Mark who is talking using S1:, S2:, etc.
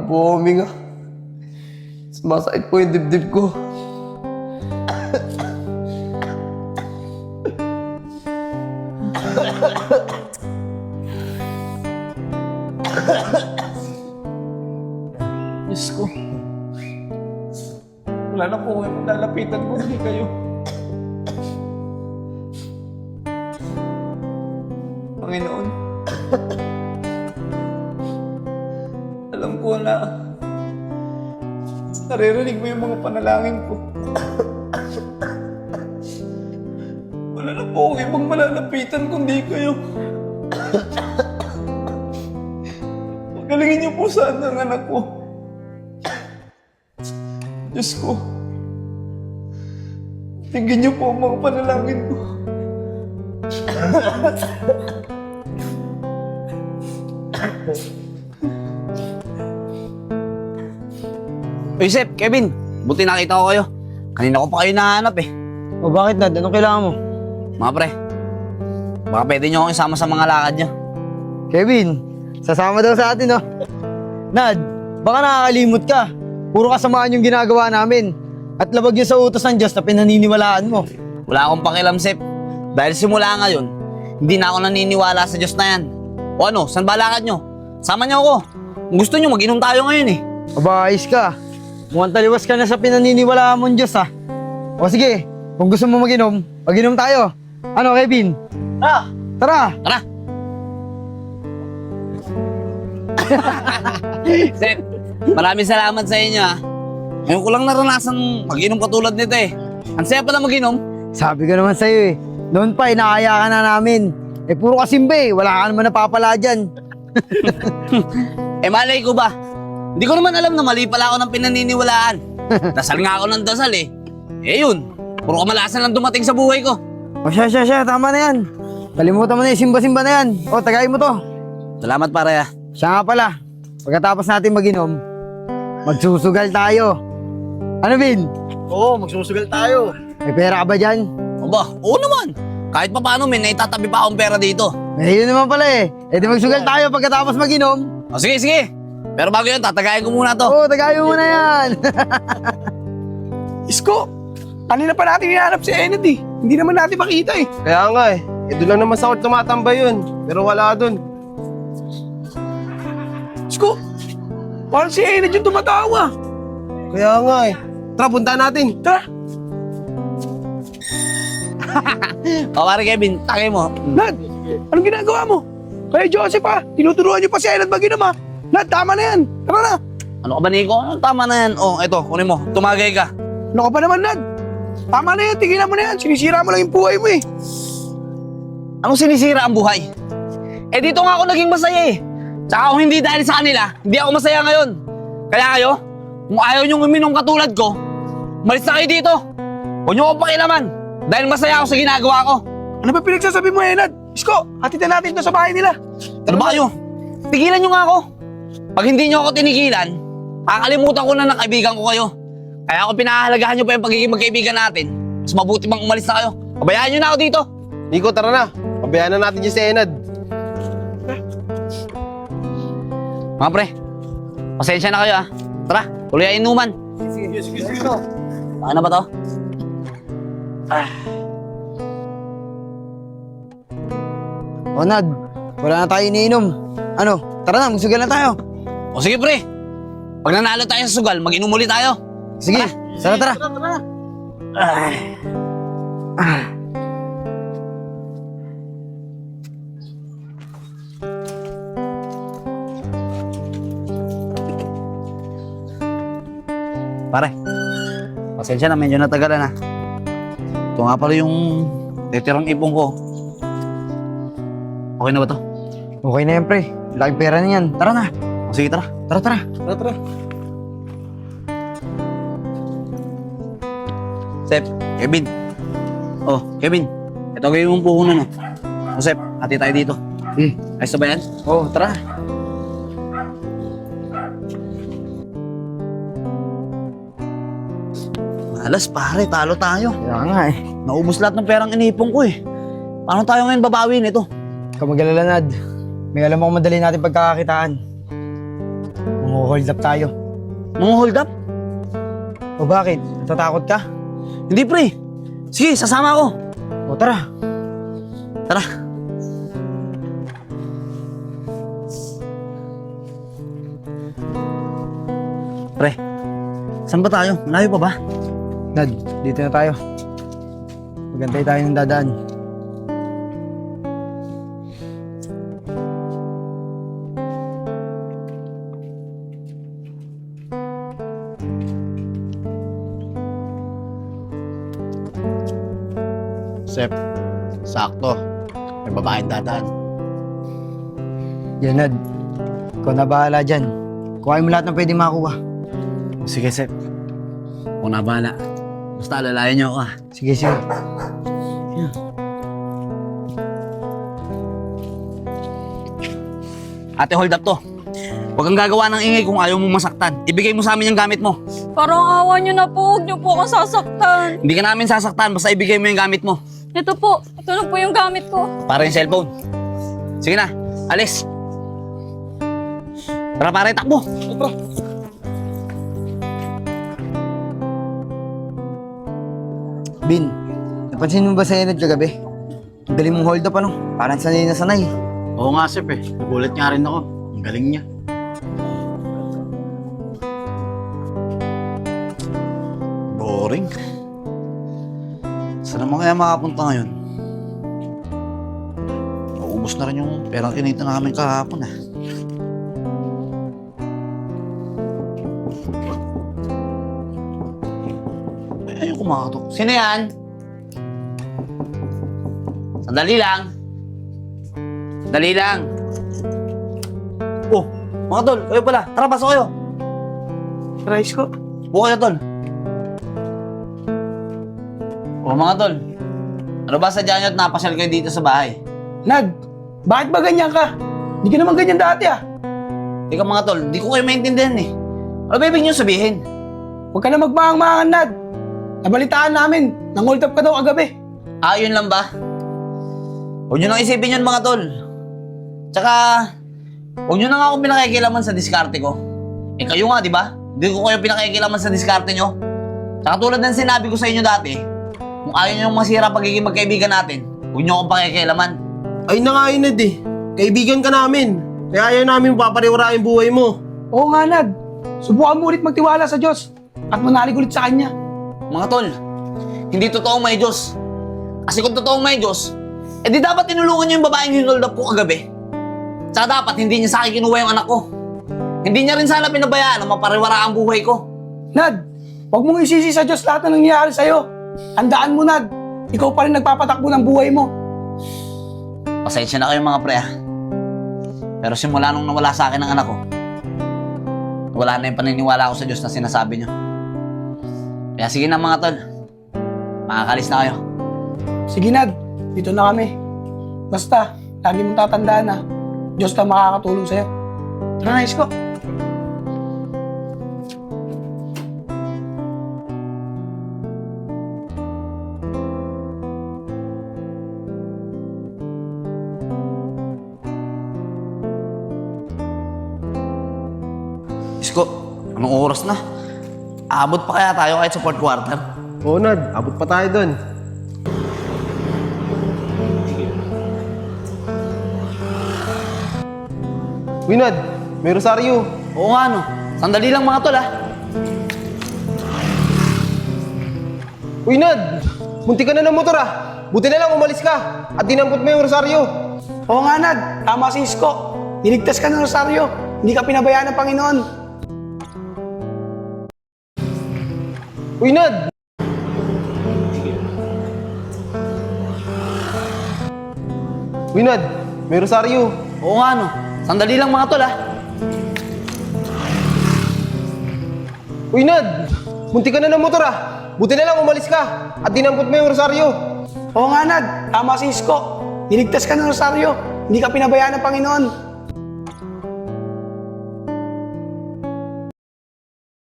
S1: lang po huminga. Sumasakit po yung dibdib ko.
S2: Diyos ko. Wala na po ngayon. Lalapitan ko hindi kayo. Panginoon. Alam ko na naririnig mo yung mga panalangin ko. Wala na po akong ibang malalapitan kundi kayo. Pagalingin niyo po sana ang anak ko. Diyos ko. Tingin niyo po ang mga panalangin ko.
S3: Joseph, Kevin, buti nakita ko kayo. Kanina ko pa kayo nahanap eh.
S4: O bakit, Nad? Anong kailangan mo?
S3: Mga pre, baka pwede nyo akong isama sa mga lakad nyo.
S4: Kevin, sasama daw sa atin, oh. Nad, baka nakakalimot ka. Puro kasamaan yung ginagawa namin. At labag yun sa utos ng Diyos na pinaniniwalaan mo.
S3: Wala akong pakialam, Sep. Dahil simula ngayon, hindi na ako naniniwala sa Diyos na yan. O ano, saan ba lakad nyo? Sama nyo ako. Kung gusto nyo, mag-inom tayo ngayon eh.
S4: Aba, ayos ka. Mukhang taliwas ka na sa pinaniniwalaan mong Diyos, ha? O sige, kung gusto mo mag-inom, mag-inom tayo. Ano, Kevin?
S3: Tara!
S4: Tara!
S3: Tara! Sep, maraming salamat sa inyo ha. Ngayon ko lang naranasan mag-inom katulad nito eh. Ang saya pala mag-inom.
S4: Sabi ko naman sa'yo eh. Noon pa, inakaya ka na namin. Eh, puro kasimbe, wala ka naman napapala dyan.
S3: Eh malay ko ba? Hindi ko naman alam na mali pala ako ng pinaniniwalaan. Dasal nga ako ng dasal eh. Eh yun, puro kamalasan lang dumating sa buhay ko.
S4: O siya, tama na yan. Kalimutan mo na yung simba-simba na yan. O, tagayin mo to.
S3: Salamat pare ha.
S4: Siya nga pala, pagkatapos natin mag-inom, magsusugal tayo. Ano, Vin?
S2: Oo, magsusugal tayo.
S4: May pera ka ba dyan?
S3: Aba, oo naman. Kahit pa paano may naitatabi pa akong pera dito.
S4: Eh, yun naman pala eh. Eh, di magsugal tayo pagkatapos mag-inom.
S3: O sige, sige. Pero bago yun, tatagayin ko muna to.
S4: Oo, tagayin mo na yan.
S2: Isko, kanina pa natin hinahanap si Enid eh. Hindi naman natin makita eh.
S1: Kaya nga eh. Eh doon lang naman sa court tumatambay yun. Pero wala doon.
S2: Isko, parang si Enid yung tumatawa.
S1: Kaya nga eh. Tara, punta natin.
S2: Tara,
S3: O pare Kevin, tagay mo.
S2: Nad, anong ginagawa mo? Kaya Joseph ha, tinuturuan niyo pa si Enid mag-inom ha. Nad, tama na yan. Tara na.
S3: Ano ka ba Nico? Ano, tama na yan. O, eto, kunin mo. Tumagay ka.
S2: Ano ka ba naman, Nad? Tama na yan, tigilan mo na yan. Sinisira mo lang yung buhay mo eh.
S3: Anong sinisira ang buhay? Eh dito nga ako naging masaya eh. Tsaka kung hindi dahil sa kanila, hindi ako masaya ngayon. Kaya kayo, kung ayaw niyong uminom katulad ko, malis na kayo dito. Huwag niyo akong pakilaman. Dahil masaya ako sa ginagawa ko.
S2: Ano ba pinagsasabi mo, Nad? Isko, hatid na natin ito sa bahay nila.
S3: Ano ba kayo? Tigilan niyo nga ako. Pag hindi niyo ako tinigilan, makakalimutan ko na ng kaibigan ko kayo. Kaya kung pinahahalagahan niyo pa yung pagiging magkaibigan natin, mas mabuti bang umalis na kayo. Pabayaan niyo na ako dito.
S1: Nico, tara na. Pabayaan na natin yung si Enad.
S3: Mga pre, pasensya na kayo ah. Tara, tuloy ang inuman.
S2: Sige.
S3: Saan na ba to?
S4: O, Nad, wala na tayo iniinom. Ano, tara na, magsugal na tayo.
S3: O sige pre, pag nanalo tayo sa sugal, mag-inom ulit tayo.
S4: Sige, tara.
S3: Pare, pasensya na, medyo natagalan na. Ito nga pala yung titirang ipong ko. Okay na ba to?
S4: Okay na yan, pre. Laking pera na yan. Tara na.
S3: O sige, tara.
S4: Tara.
S2: Tara.
S3: Sep, Kevin. Oh, Kevin. Ito gawin mong puhunan, oh. O Sep, hati tayo dito. Ayos na ba yan?
S4: Oh, tara.
S3: Alas pare, talo tayo.
S4: Kaya nga eh.
S3: Naubos lahat ng perang inipong ko eh. Paano tayo ngayon babawi nito?
S4: Ikaw mag-alala, Nad. May alam ako madali natin pagkakakitaan.
S3: Oo
S4: Mangu-hold up tayo.
S3: Mga hold up?
S4: O bakit? Natatakot ka?
S3: Hindi pre. Sige, sasama ako.
S4: O tara.
S3: Tara. Pre, saan ba tayo? Malayo pa ba?
S4: Nad, dito na tayo. Magantay tayo ng dadaan.
S5: Sep, sakto. May babaeng dadaan.
S4: Yan, Nad. Ikaw na bahala dyan. Kuhain mo lahat ng pwedeng makuha.
S3: Sige, Sep. Ako na bahala. Basta alalayan niyo ako ah.
S4: Sige, sige.
S3: Ate, hold up to. Huwag kang gagawa ng ingay kung ayaw mong masaktan. Ibigay mo sa amin yung gamit mo.
S6: Parang awa niyo na po. Huwag niyo po akong sasaktan.
S3: Hindi ka namin sasaktan, basta ibigay mo yung gamit mo.
S6: Ito po. Ito na po yung gamit ko.
S3: Para yung cellphone. Sige na, alis. Tara pare, takbo.
S4: Bin, napansin mo ba sa Enid kagabi? Ang galing mong hold up ano? Parang sanay na sanay.
S5: Oo nga, Sep eh. Nagulat nga rin ako. Ang galing niya.
S3: Boring. Saan naman kaya makapunta ngayon? Naubos na rin yung perang kinita namin kahapon ah. Ayun kumakatok. Sino yan? Sandali lang. Sandali lang. Oh, mga tol, kayo pala. Tara, pasok kayo.
S2: Rice ko.
S3: Buka kayo, tol. Oh, mga tol. Ano ba sadya nyo at napasyal kayo dito sa bahay?
S2: Nad, bakit ba ganyan ka? Hindi ka naman ganyan dati ah.
S3: Teka mga tol, di ko kayo maintindihan eh. Ano ba ibig nyo sabihin?
S2: Huwag ka na magmaang-maangan, Nad. Nabalitaan namin, nang-hold up ka daw kagabi.
S3: Ah, yun lang ba? Huwag nyo nang isipin yun mga tol. Tsaka, huwag nyo na nga akong pinakikilaman sa diskarte ko. Eh kayo nga, di ba? Hindi ko kayo pinakikilaman sa diskarte nyo. Tsaka tulad ng sinabi ko sa inyo dati, kung ayaw nyo masira pagiging magkaibigan natin, huwag nyo akong pakikilaman.
S1: Ay na nga yun, Nad eh. Kaibigan ka namin. Kaya ayaw namin papariwara yung buhay mo.
S2: Oo nga, Nad. Subukan mo ulit magtiwala sa Diyos at manalig ulit sa Kanya.
S3: Mga tol, hindi totoong may Diyos. Kasi kung totoong may Diyos, di dapat tinulungan niyo yung babaeng hinold up ko kagabi. Tsaka dapat hindi niya sa akin kinuha yung anak ko. Hindi niya rin sana pinabayaan na mapariwara ang buhay ko.
S2: Nad, huwag mong isisi sa Diyos lahat na nangyayari sa'yo. Handaan mo, Nad. Ikaw pa rin nagpapatakbo ng buhay mo.
S3: Pasensya na kayo mga pre ah. Pero simula nung nawala sa akin ang anak ko, wala na yung paniniwala ko sa Diyos na sinasabi niyo. Kaya sige na mga tol, makakalis na kayo.
S2: Sige, Nad. Dito na kami. Basta, lagi mong tatandaan na Diyos na makakatulong sa'yo. Tara na, Isko.
S3: Isko, anong oras na? Abot pa kaya tayo kahit sa fourth quarter?
S1: Oo, Nad. Abot pa tayo dun. Uy, Nad. May rosaryo.
S3: Oo nga no, sandali lang mga tol ah.
S1: Uy, Nad. Munti ka na ng motor ah. Buti na lang umalis ka. At dinampot mo yung rosaryo.
S2: Oo nga, Nad. Tama si Isko. Niligtas ka ng Rosario. Hindi ka pinabayaan ng Panginoon.
S1: Uy, Nad. Uy, Nad. May rosaryo.
S3: Oo nga no, sandali lang mga tol ah.
S1: Uy, Nad. Munti ka na ng motor ah. Buti na lang umalis ka. At dinampot mo yung rosaryo.
S2: Oo nga, Nad. Tama si Isko. Niligtas ka ng Rosario. Hindi ka pinabayaan ng Panginoon.